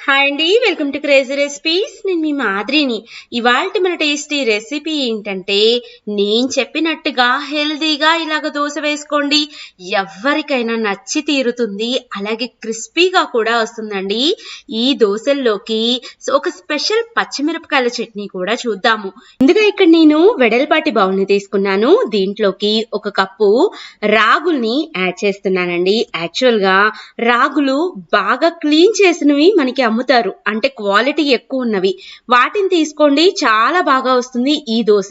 Hi అండి, welcome to crazy recipes. నేను మీ మాదిరిని. ఇవాల్టి మన టేస్టీ రెసిపీ ఏంటంటే, నేను చెప్పినట్టుగా హెల్దీగా ఇలాగ దోశ వేసుకోండి. ఎవరికైనా నచ్చి తీరుతుంది, అలాగే క్రిస్పీగా కూడా వస్తుందండి. ఈ దోశల్లోకి ఒక స్పెషల్ పచ్చిమిరపకాయల చట్నీ కూడా చూద్దాము. ముందుగా ఇక్కడ నేను వెడల్పాటి బౌల్ని తీసుకున్నాను. దీంట్లోకి ఒక కప్పు రాగుల్ని యాడ్ చేస్తున్నానండి. యాక్చువల్గా రాగులు బాగా క్లీన్ చేసినవి మనకి అమ్ముతారు, అంటే క్వాలిటీ ఎక్కువ ఉన్నవి. వాటిని తీసుకోండి, చాలా బాగా వస్తుంది ఈ దోశ.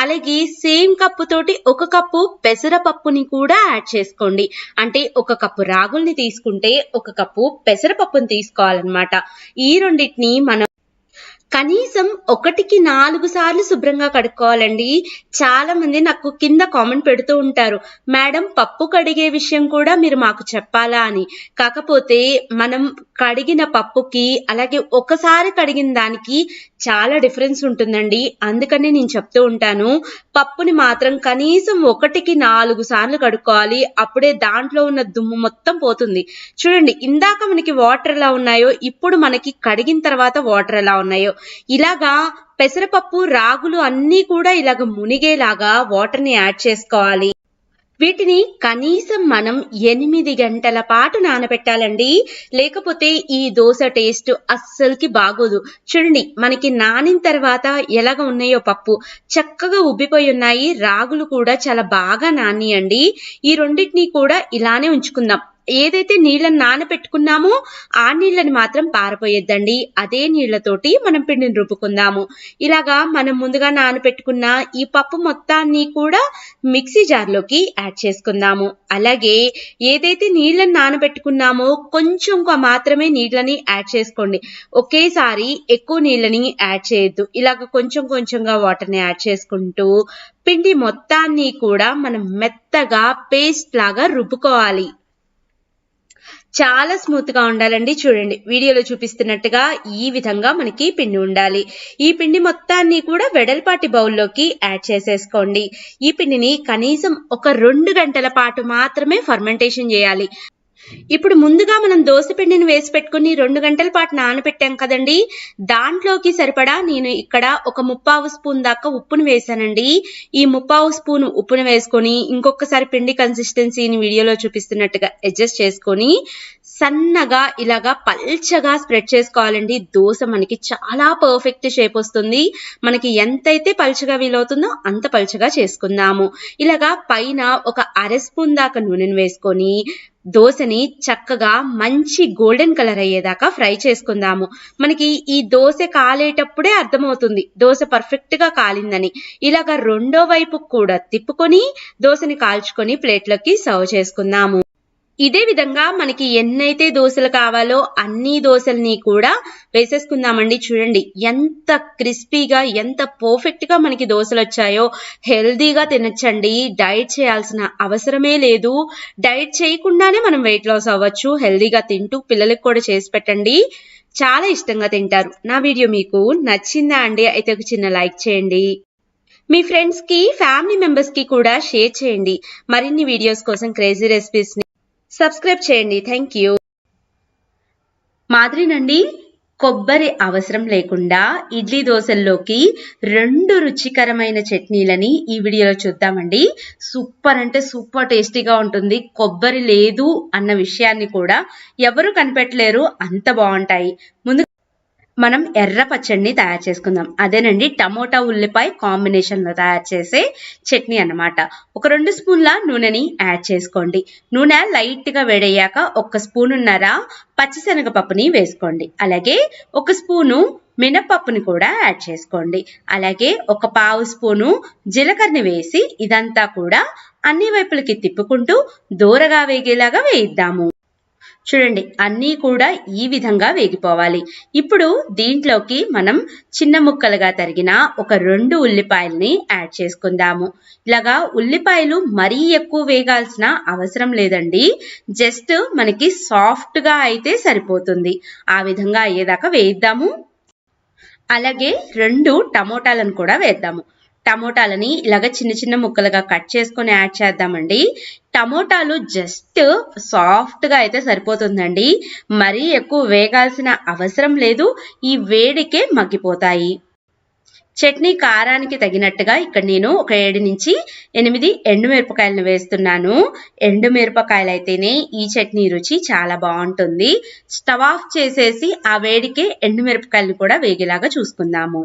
అలాగే సేమ్ కప్పు తోటి ఒక కప్పు పెసరపప్పుని కూడా యాడ్ చేసుకోండి. అంటే ఒక కప్పు రాగుల్ని తీసుకుంటే ఒక కప్పు పెసరపప్పుని తీసుకోవాలన్నమాట. ఈ రెండింటిని మనం కనీసం 1-4 సార్లు శుభ్రంగా కడుక్కోవాలండి. చాలా మంది నాకు కింద కామెంట్ పెడుతూ ఉంటారు, మేడం పప్పు కడిగే విషయం కూడా మీరు మాకు చెప్పాలా అని. కాకపోతే మనం కడిగిన పప్పుకి అలాగే ఒకసారి కడిగిన దానికి చాలా డిఫరెన్స్ ఉంటుందండి. అందుకని నేను చెప్తూ ఉంటాను, పప్పుని మాత్రం కనీసం 1-4 సార్లు కడుక్కోవాలి. అప్పుడే దాంట్లో ఉన్న దుమ్ము మొత్తం పోతుంది. చూడండి, ఇందాక మనకి వాటర్ ఎలా ఉన్నాయో ఇప్పుడు మనకి కడిగిన తర్వాత వాటర్ ఎలా ఉన్నాయో, ఇలాగా పెసరపప్పు రాగులు అన్నీ కూడా ఇలాగ మునిగేలాగా వాటర్ ని యాడ్ చేసుకోవాలి. వీటిని కనీసం మనం 8 గంటల పాటు నానబెట్టాలండి. లేకపోతే ఈ దోశ టేస్ట్ అస్సలకి బాగోదు. చూడండి, మనకి నానిన తర్వాత ఎలాగ ఉన్నాయో పప్పు చక్కగా ఉబ్బిపోయి ఉన్నాయి. రాగులు కూడా చాలా బాగా నానియండి. ఈ రెండింటిని కూడా ఇలానే ఉంచుకుందాం. ఏదైతే నీళ్ళని నానబెట్టుకున్నామో ఆ నీళ్ళని మాత్రం పారపోయొద్దండి. అదే నీళ్లతోటి మనం పిండిని రుబ్బుకుందాము. ఇలాగా మనం ముందుగా నానబెట్టుకున్న ఈ పప్పు మొత్తాన్ని కూడా మిక్సీ జార్లోకి యాడ్ చేసుకుందాము. అలాగే ఏదైతే నీళ్ళని నానబెట్టుకున్నామో కొంచెం మాత్రమే నీళ్ళని యాడ్ చేసుకోండి. ఒకేసారి ఎక్కువ నీళ్ళని యాడ్ చేయొద్దు. ఇలాగ కొంచెం కొంచెంగా వాటర్ని యాడ్ చేసుకుంటూ పిండి మొత్తాన్ని కూడా మనం మెత్తగా పేస్ట్ లాగా రుబ్బుకోవాలి. చాలా స్మూత్ గా ఉండాలండి. చూడండి, వీడియోలో చూపిస్తున్నట్టుగా ఈ విధంగా మనకి పిండి ఉండాలి. ఈ పిండి మొత్తాన్ని కూడా వెడల్పాటి బౌల్లోకి యాడ్ చేసేసుకోండి. ఈ పిండిని కనీసం ఒక 2 గంటల పాటు మాత్రమే ఫర్మెంటేషన్ చేయాలి. ఇప్పుడు ముందుగా మనం దోశ పిండిని వేసి పెట్టుకుని 2 గంటల పాటు నానబెట్టాం కదండి, దాంట్లోకి సరిపడా నేను ఇక్కడ ఒక 3/4 స్పూన్ దాకా ఉప్పును వేసానండి. ఈ 3/4 స్పూన్ ఉప్పును వేసుకొని ఇంకొకసారి పిండి కన్సిస్టెన్సీని వీడియోలో చూపిస్తున్నట్టుగా అడ్జస్ట్ చేసుకొని సన్నగా ఇలాగా పల్చగా స్ప్రెడ్ చేసుకోవాలండి. దోశ మనకి చాలా పర్ఫెక్ట్ షేప్ వస్తుంది. మనకి ఎంతైతే పల్చగా వీలవుతుందో అంత పల్చగా చేసుకుందాము. ఇలాగా పైన ఒక 1/2 స్పూన్ దాకా నూనెను వేసుకొని దోశని చక్కగా మంచి గోల్డెన్ కలర్ అయ్యేదాకా ఫ్రై చేసుకుందాము. మనకి ఈ దోశ కాలేటప్పుడే అర్థమవుతుంది దోశ పర్ఫెక్ట్ గా కాలిందని. ఇలాగా రెండో వైపు కూడా తిప్పుకొని దోశని కాల్చుకొని ప్లేట్లోకి సర్వ్ చేసుకుందాము. ఇదే విధంగా మనకి ఎన్నైతే దోశలు కావాలో అన్ని దోశల్ని కూడా వేసేసుకుందామండి. చూడండి, ఎంత క్రిస్పీగా ఎంత పర్ఫెక్ట్ గా మనకి దోశలు వచ్చాయో. హెల్దీగా తినచ్చండి, డైట్ చేయాల్సిన అవసరమే లేదు. డైట్ చేయకుండానే మనం వెయిట్ లాస్ అవ్వచ్చు. హెల్దీగా తింటూ పిల్లలకు కూడా చేసి పెట్టండి, చాలా ఇష్టంగా తింటారు. నా వీడియో మీకు నచ్చిందా అండి? అయితే ఒక చిన్న లైక్ చేయండి. మీ ఫ్రెండ్స్ కి ఫ్యామిలీ మెంబర్స్ కి కూడా షేర్ చేయండి. మరిన్ని వీడియోస్ కోసం క్రేజీ రెసిపీస్ ని సబ్స్క్రైబ్ చేయండి. Thank you. మాదిరినండి, కొబ్బరి అవసరం లేకుండా ఇడ్లీ దోశల్లోకి 2 రుచికరమైన చట్నీలని ఈ వీడియోలో చూద్దామండి. సూపర్ అంటే సూపర్ టేస్టీగా ఉంటుంది. కొబ్బరి లేదు అన్న విషయాన్ని కూడా ఎవరు కనిపెట్టలేరు, అంత బాగుంటాయి. ముందు మనం ఎర్ర పచ్చడిని తయారు చేసుకుందాం. అదేనండి, టమోటా ఉల్లిపాయ కాంబినేషన్ లో తయారు చేసే చట్నీ అన్నమాట. ఒక 2 స్పూన్ల నూనెని యాడ్ చేసుకోండి. నూనె లైట్ గా వేడయ్యాక 1 స్పూనున్నర పచ్చిశనగపప్పుని వేసుకోండి. అలాగే 1 స్పూను మినపప్పుని కూడా యాడ్ చేసుకోండి. అలాగే 1/4 స్పూను జీలకర్రని వేసి ఇదంతా కూడా అన్ని వైపులకి తిప్పుకుంటూ దూరగా వేగేలాగా వేయిద్దాము. చూడండి, అన్నీ కూడా ఈ విధంగా వేగిపోవాలి. ఇప్పుడు దీంట్లోకి మనం చిన్న ముక్కలుగా తరిగిన ఒక 2 ఉల్లిపాయల్ని యాడ్ చేసుకుందాము. ఇలాగా ఉల్లిపాయలు మరీ ఎక్కువ వేగాల్సిన అవసరం లేదండి, జస్ట్ మనకి సాఫ్ట్ గా అయితే సరిపోతుంది. ఆ విధంగా అయ్యేదాకా వేయిద్దాము. అలాగే 2 టమోటాలను కూడా వేద్దాము. టమోటాలని ఇలాగ చిన్న చిన్న ముక్కలుగా కట్ చేసుకొని యాడ్ చేద్దామండి. టమోటాలు జస్ట్ సాఫ్ట్గా అయితే సరిపోతుందండి, మరీ ఎక్కువ వేగాల్సిన అవసరం లేదు, ఈ వేడికే మగ్గిపోతాయి. చట్నీ కారానికి తగినట్టుగా ఇక్కడ నేను ఒక 7 నుంచి 8 ఎండుమిరపకాయలను వేస్తున్నాను. ఎండుమిరపకాయలు అయితేనే ఈ చట్నీ రుచి చాలా బాగుంటుంది. స్టవ్ ఆఫ్ చేసేసి ఆ వేడికే ఎండుమిరపకాయలను కూడా వేగేలాగా చూసుకుందాము.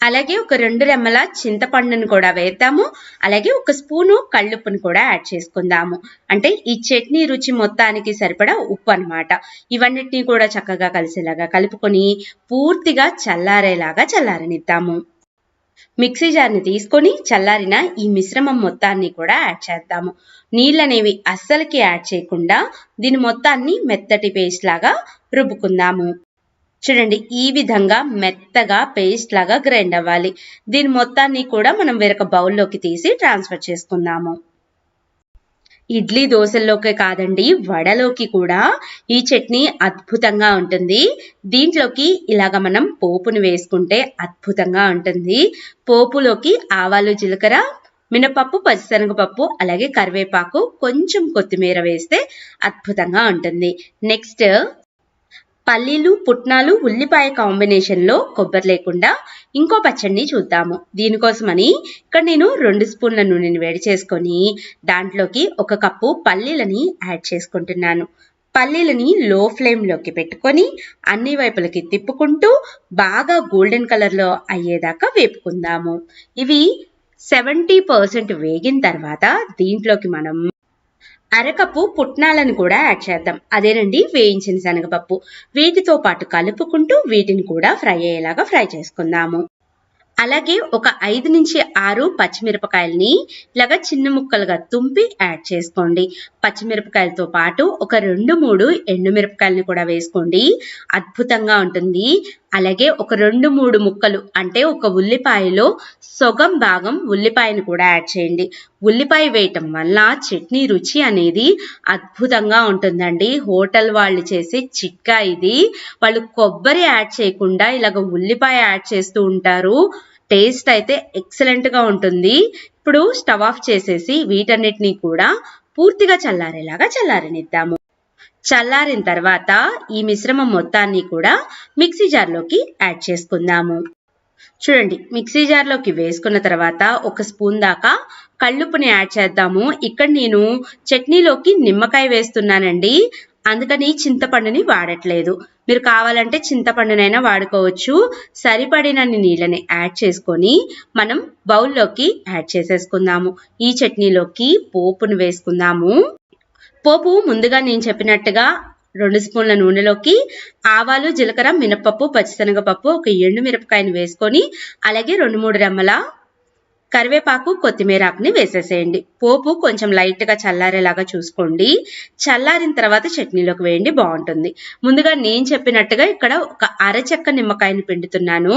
అలాగే ఒక 2 రెమ్మల చింతపండును కూడా వేద్దాము. అలాగే ఒక స్పూను కళ్ళుప్పును కూడా యాడ్ చేసుకుందాము. అంటే ఈ చట్నీ రుచి మొత్తానికి సరిపడా ఉప్పు అన్నమాట. ఇవన్నిటిని కూడా చక్కగా కలిసేలాగా కలుపుకొని పూర్తిగా చల్లారనిద్దాము. మిక్సీ జార్ని తీసుకొని చల్లారిన ఈ మిశ్రమం మొత్తాన్ని కూడా యాడ్ చేద్దాము. నీళ్ళనేవి అస్సలకి యాడ్ చేయకుండా దీని మొత్తాన్ని మెత్తటి పేస్ట్ లాగా రుబ్బుకుందాము. చూడండి, ఈ విధంగా మెత్తగా పేస్ట్ లాగా గ్రైండ్ అవ్వాలి. దీని మొత్తాన్ని కూడా మనం వేరొక బౌల్లోకి తీసి ట్రాన్స్ఫర్ చేసుకుందాము. ఇడ్లీ దోశల్లోకే కాదండి, వడలోకి కూడా ఈ చట్నీ అద్భుతంగా ఉంటుంది. దీంట్లోకి ఇలాగ మనం పోపుని వేసుకుంటే అద్భుతంగా ఉంటుంది. పోపులోకి ఆవాలు, జీలకర్ర, మినపప్పు, పచ్చిశనగపప్పు, అలాగే కరివేపాకు, కొంచెం కొత్తిమీర వేస్తే అద్భుతంగా ఉంటుంది. నెక్స్ట్ పల్లీలు, పుట్నాలు, ఉల్లిపాయ కాంబినేషన్లో కొబ్బరి లేకుండా ఇంకో పచ్చడిని చూద్దాము. దీనికోసమని ఇక్కడ నేను 2 స్పూన్ల నూనెని వేడి చేసుకొని దాంట్లోకి 1 కప్పు పల్లీలని యాడ్ చేసుకుంటున్నాను. పల్లీలని లో ఫ్లేమ్లోకి పెట్టుకొని అన్ని వైపులకి తిప్పుకుంటూ బాగా గోల్డెన్ కలర్లో అయ్యేదాకా వేపుకుందాము. ఇవి 70% వేగిన తర్వాత దీంట్లోకి మనం అరకప్పు పుట్నాలను కూడా యాడ్ చేద్దాం. అదేనండి వేయించిన శనగపప్పు. వీటితో పాటు కలుపుకుంటూ వీటిని కూడా ఫ్రై అయ్యేలాగా ఫ్రై చేసుకుందాము. అలాగే ఒక 5 నుంచి 6 పచ్చిమిరపకాయలని ఇలాగా చిన్న ముక్కలుగా తుంపి యాడ్ చేసుకోండి. పచ్చిమిరపకాయలతో పాటు ఒక 2-3 ఎండుమిరపకాయలని కూడా వేసుకోండి, అద్భుతంగా ఉంటుంది. అలాగే ఒక 2-3 ముక్కలు అంటే ఒక ఉల్లిపాయలో సగం భాగం ఉల్లిపాయను కూడా యాడ్ చేయండి. ఉల్లిపాయ వేయటం వల్ల చట్నీ రుచి అనేది అద్భుతంగా ఉంటుందండి. హోటల్ వాళ్ళు చేసే చిట్కా ఇది. వాళ్ళు కొబ్బరి యాడ్ చేయకుండా ఇలాగ ఉల్లిపాయ యాడ్ చేస్తూ ఉంటారు. టేస్ట్ అయితే ఎక్సలెంట్ గా ఉంటుంది. ఇప్పుడు స్టవ్ ఆఫ్ చేసేసి వీటన్నిటిని కూడా పూర్తిగా చల్లారనిద్దాము. చల్లారిన తర్వాత ఈ మిశ్రమం మొత్తాన్ని కూడా మిక్సీ జార్లోకి యాడ్ చేసుకుందాము. చూడండి, మిక్సీ జార్లోకి వేసుకున్న తర్వాత 1 స్పూన్ దాకా కళ్ళుప్పుని యాడ్ చేద్దాము. ఇక్కడ నేను చట్నీలోకి నిమ్మకాయ వేస్తున్నానండి, అందుకని చింతపండుని వాడట్లేదు. మీరు కావాలంటే చింతపండునైనా వాడుకోవచ్చు. సరిపడినన్ని నీళ్ళని యాడ్ చేసుకొని మనం బౌల్లోకి యాడ్ చేసేసుకుందాము. ఈ చట్నీలోకి పోపును వేసుకుందాము. పోపు ముందుగా నేను చెప్పినట్టుగా 2 స్పూన్ల నూనెలోకి ఆవాలు, జీలకర్ర, మినపప్పు, పచ్చిశనగపప్పు, ఒక ఎండుమిరపకాయని వేసుకొని అలాగే 2-3 రెమ్మల కరివేపాకు, కొత్తిమీర ఆకుని వేసేసేయండి. పోపు కొంచెం లైట్గా చల్లారేలాగా చూసుకోండి. చల్లారిన తర్వాత చట్నీలోకి వేయండి, బాగుంటుంది. ముందుగా నేను చెప్పినట్టుగా ఇక్కడ ఒక అరచెక్క నిమ్మకాయని పిండుతున్నాను.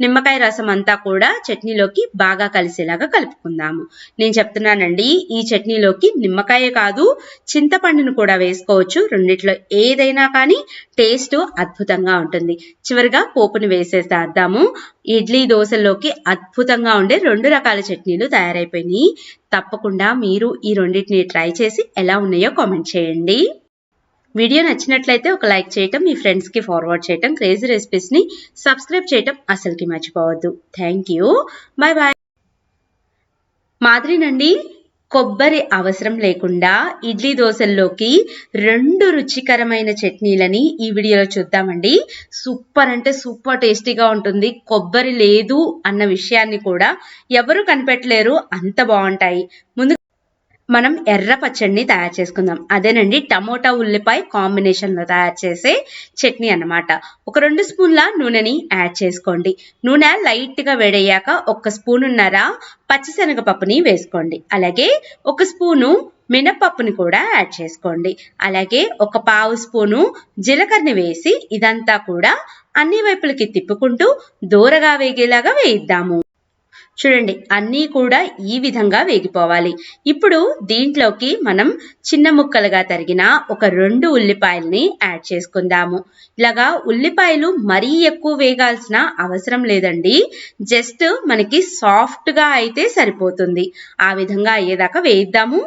నిమ్మకాయ రసం అంతా కూడా చట్నీలోకి బాగా కలిసేలాగా కలుపుకుందాము. నేను చెప్తున్నానండి, ఈ చట్నీలోకి నిమ్మకాయ కాదు చింతపండును కూడా వేసుకోవచ్చు. రెండిట్లో ఏదైనా కానీ టేస్ట్ అద్భుతంగా ఉంటుంది. చివరిగా పోపుని వేసేసేద్దాము. ఇడ్లీ దోశల్లోకి అద్భుతంగా ఉండే 2 రకాల చట్నీలు తయారైపోయినాయి. తప్పకుండా మీరు ఈ రెండింటిని ట్రై చేసి ఎలా ఉన్నాయో కామెంట్ చేయండి. వీడియో నచ్చినట్లయితే ఒక లైక్ చేయటం, మీ ఫ్రెండ్స్కి ఫార్వర్డ్ చేయటం, క్రేజీ రెసిపీస్ని సబ్స్క్రైబ్ చేయటం అసలుకి మర్చిపోవద్దు. Thank you, bye bye. మాదిరినండి, కొబ్బరి అవసరం లేకుండా ఇడ్లీ దోశల్లోకి 2 రుచికరమైన చట్నీలని ఈ వీడియోలో చూద్దామండి. సూపర్ అంటే సూపర్ టేస్టీగా ఉంటుంది. కొబ్బరి లేదు అన్న విషయాన్ని కూడా ఎవరు కనిపెట్టలేరు, అంత బాగుంటాయి. ముందు మనం ఎర్ర పచ్చడిని తయారు చేసుకుందాం. అదేనండి టమోటా ఉల్లిపాయ కాంబినేషన్లో తయారు చేసే చట్నీ అన్నమాట. ఒక 2 స్పూన్ల నూనెని యాడ్ చేసుకోండి. నూనె లైట్గా వేడయ్యాక 1 స్పూనున్నర పచ్చిశనగపప్పుని వేసుకోండి. అలాగే 1 స్పూను మినపప్పుని కూడా యాడ్ చేసుకోండి. అలాగే 1/4 స్పూను జీలకర్రని వేసి ఇదంతా కూడా అన్ని వైపులకి తిప్పుకుంటూ దూరగా వేగేలాగా వేయిద్దాము. చూడండి అన్నీ కూడా ఈ విధంగా వేగిపోవాలి. ఇప్పుడు దీంట్లోకి మనం చిన్న ముక్కలుగా తరిగిన ఒక 2 ఉల్లిపాయల్ని యాడ్ చేసుకుందాము. ఇలాగా ఉల్లిపాయలు మరీ ఎక్కువ వేగాల్సిన అవసరం లేదండి. జస్ట్ మనకి సాఫ్ట్గా అయితే సరిపోతుంది. ఆ విధంగా అయ్యేదాకా వేయిద్దాము.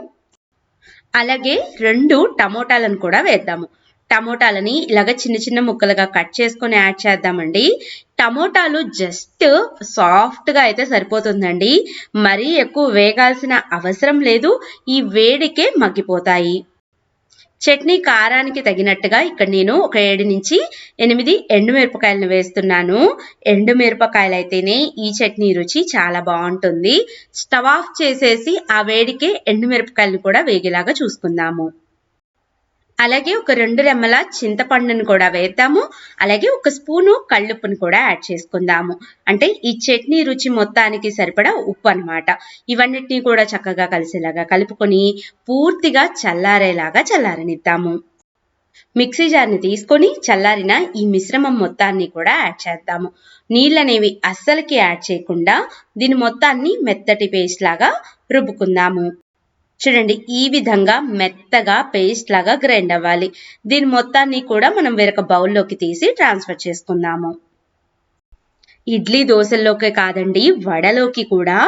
అలాగే 2 టమోటాలను కూడా వేద్దాము. టమోటాలని ఇలాగ చిన్న చిన్న ముక్కలుగా కట్ చేసుకొని యాడ్ చేద్దామండి. టమోటాలు జస్ట్ సాఫ్ట్గా అయితే సరిపోతుందండి. మరీ ఎక్కువ వేగాల్సిన అవసరం లేదు. ఈ వేడికే మగ్గిపోతాయి. చట్నీ కారానికి తగినట్టుగా ఇక్కడ నేను ఒక 7 నుంచి 8 ఎండుమిరపకాయలను వేస్తున్నాను. ఎండుమిరపకాయలు అయితేనే ఈ చట్నీ రుచి చాలా బాగుంటుంది. స్టవ్ ఆఫ్ చేసేసి ఆ వేడికే ఎండుమిరపకాయలను కూడా వేగేలాగా చూసుకుందాము. అలాగే ఒక 2 రెమ్మల చింతపండును కూడా వేద్దాము. అలాగే ఒక స్పూను కళ్ళుప్పును కూడా యాడ్ చేసుకుందాము. అంటే ఈ చట్నీ రుచి మొత్తానికి సరిపడా ఉప్పు అన్నమాట. ఇవన్నిటిని కూడా చక్కగా కలిసేలాగా కలుపుకొని పూర్తిగా చల్లారనిద్దాము. మిక్సీ జార్ని తీసుకొని చల్లారిన ఈ మిశ్రమం మొత్తాన్ని కూడా యాడ్ చేద్దాము. నీళ్ళనేవి అస్సలకి యాడ్ చేయకుండా దీని మొత్తాన్ని మెత్తటి పేస్ట్ లాగా రుబ్బుకుందాము. చూడండి ఈ విధంగా మెత్తగా పేస్ట్ లాగా గ్రైండ్ అవ్వాలి. దీని మొత్తాన్ని కూడా మనం వేరొక బౌల్లోకి తీసి ట్రాన్స్ఫర్ చేసుకుందాము. ఇడ్లీ దోశల్లోకే కాదండి, వడలోకి కూడా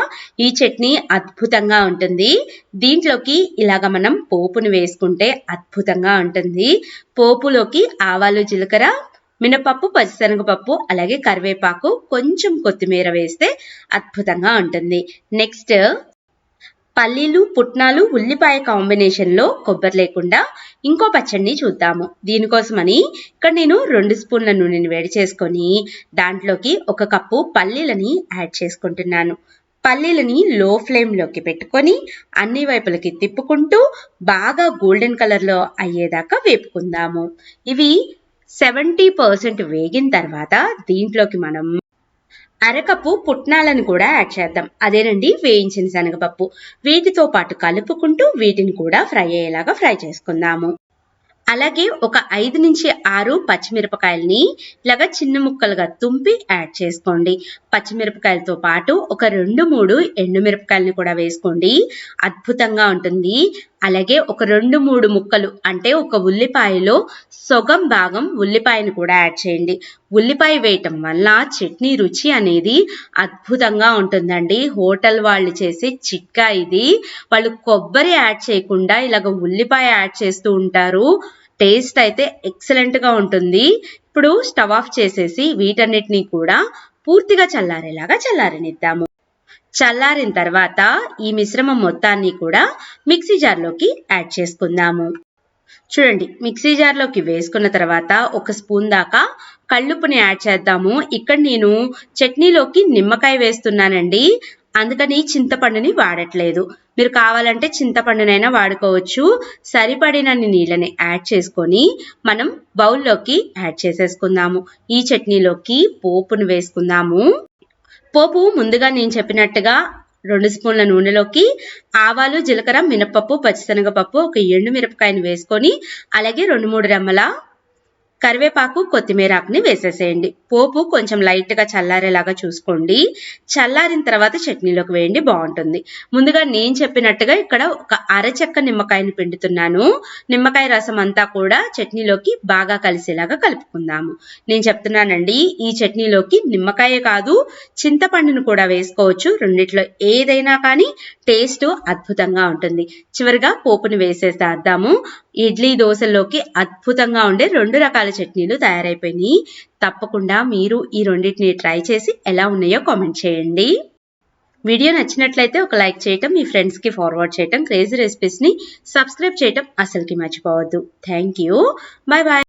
ఈ చట్నీ అద్భుతంగా ఉంటుంది. దీంట్లోకి ఇలాగ మనం పోపును వేసుకుంటే అద్భుతంగా ఉంటుంది. పోపులోకి ఆవాలు, జీలకర్ర, మినపప్పు, పచ్చిశనగపప్పు, అలాగే కరివేపాకు, కొంచెం కొత్తిమీర వేస్తే అద్భుతంగా ఉంటుంది. నెక్స్ట్ పల్లీలు, పుట్నాలు, ఉల్లిపాయ కాంబినేషన్లో కొబ్బరి లేకుండా ఇంకో పచ్చడిని చూద్దాము. దీనికోసమని ఇక్కడ నేను 2 స్పూన్ల నూనెని వేడి చేసుకొని దాంట్లోకి 1 కప్పు పల్లీలని యాడ్ చేసుకుంటున్నాను. పల్లీలని లో ఫ్లేమ్లోకి పెట్టుకొని అన్ని వైపులకి తిప్పుకుంటూ బాగా గోల్డెన్ కలర్లో అయ్యేదాకా వేపుకుందాము. ఇవి 70% వేగిన తర్వాత దీంట్లోకి మనం అరకప్పు పుట్నాలను కూడా యాడ్ చేద్దాం. అదేనండి వేయించిన శనగపప్పు. వీటితో పాటు కలుపుకుంటూ వీటిని కూడా ఫ్రై అయ్యేలాగా ఫ్రై చేసుకుందాము. అలాగే ఒక 5 నుంచి 6 పచ్చిమిరపకాయలని ఇలాగా చిన్న ముక్కలుగా తుంపి యాడ్ చేసుకోండి. పచ్చిమిరపకాయలతో పాటు ఒక 2-3 ఎండుమిరపకాయలని కూడా వేసుకోండి. అద్భుతంగా ఉంటుంది. అలాగే ఒక 2-3 ముక్కలు అంటే ఒక ఉల్లిపాయలో సగం భాగం ఉల్లిపాయను కూడా యాడ్ చేయండి. ఉల్లిపాయ వేయటం వల్ల చట్నీ రుచి అనేది అద్భుతంగా ఉంటుందండి. హోటల్ వాళ్ళు చేసే చిట్కా ఇది. వాళ్ళు కొబ్బరి యాడ్ చేయకుండా ఇలాగ ఉల్లిపాయ యాడ్ చేస్తూ ఉంటారు. టేస్ట్ అయితే ఎక్సలెంట్గా ఉంటుంది. ఇప్పుడు స్టవ్ ఆఫ్ చేసేసి వీటన్నిటిని కూడా పూర్తిగా చల్లారనిద్దాము. చల్లారిన తర్వాత ఈ మిశ్రమం మొత్తాన్ని కూడా మిక్సీ జార్లోకి యాడ్ చేసుకుందాము. చూడండి మిక్సీ జార్లోకి వేసుకున్న తర్వాత 1 స్పూన్ దాకా కళ్ళుప్పుని యాడ్ చేద్దాము. ఇక్కడ నేను చట్నీలోకి నిమ్మకాయ వేస్తున్నానండి. అందుకని చింతపండుని వాడట్లేదు. మీరు కావాలంటే చింతపండునైనా వాడుకోవచ్చు. సరిపడినన్ని నీళ్ళని యాడ్ చేసుకొని మనం బౌల్లోకి యాడ్ చేసేసుకుందాము. ఈ చట్నీలోకి పోపును వేసుకుందాము. పోపు ముందుగా నేను చెప్పినట్టుగా 2 స్పూన్ల నూనెలోకి ఆవాలు, జీలకర్ర, మినపప్పు, పచ్చిశనగపప్పు, ఒక ఎండుమిరపకాయని వేసుకొని అలాగే 2-3 రెమ్మల కరివేపాకు, కొత్తిమీర ఆకుని వేసేసేయండి. పోపు కొంచెం లైట్గా చల్లారేలాగా చూసుకోండి. చల్లారిన తర్వాత చట్నీలోకి వేయండి, బాగుంటుంది. ముందుగా నేను చెప్పినట్టుగా ఇక్కడ ఒక అరచెక్క నిమ్మకాయని పిండుతున్నాను. నిమ్మకాయ రసం అంతా కూడా చట్నీలోకి బాగా కలిసేలాగా కలుపుకుందాము. నేను చెప్తున్నానండి, ఈ చట్నీలోకి నిమ్మకాయే కాదు చింతపండును కూడా వేసుకోవచ్చు. రెండిట్లో ఏదైనా కానీ టేస్ట్ అద్భుతంగా ఉంటుంది. చివరిగా పోపుని వేసేసేద్దాము. ఇడ్లీ దోశల్లోకి అద్భుతంగా ఉండే 2 రకాల చట్నీలు తయారైపోయినాయి. తప్పకుండా మీరు ఈ రెండింటిని ట్రై చేసి ఎలా ఉన్నాయో కామెంట్ చేయండి. వీడియో నచ్చినట్లయితే ఒక లైక్ చేయటం, మీ ఫ్రెండ్స్కి ఫార్వర్డ్ చేయటం, క్రేజీ రెసిపీస్ని సబ్స్క్రైబ్ చేయటం అసలుకి మర్చిపోవద్దు. Thank you. Bye bye.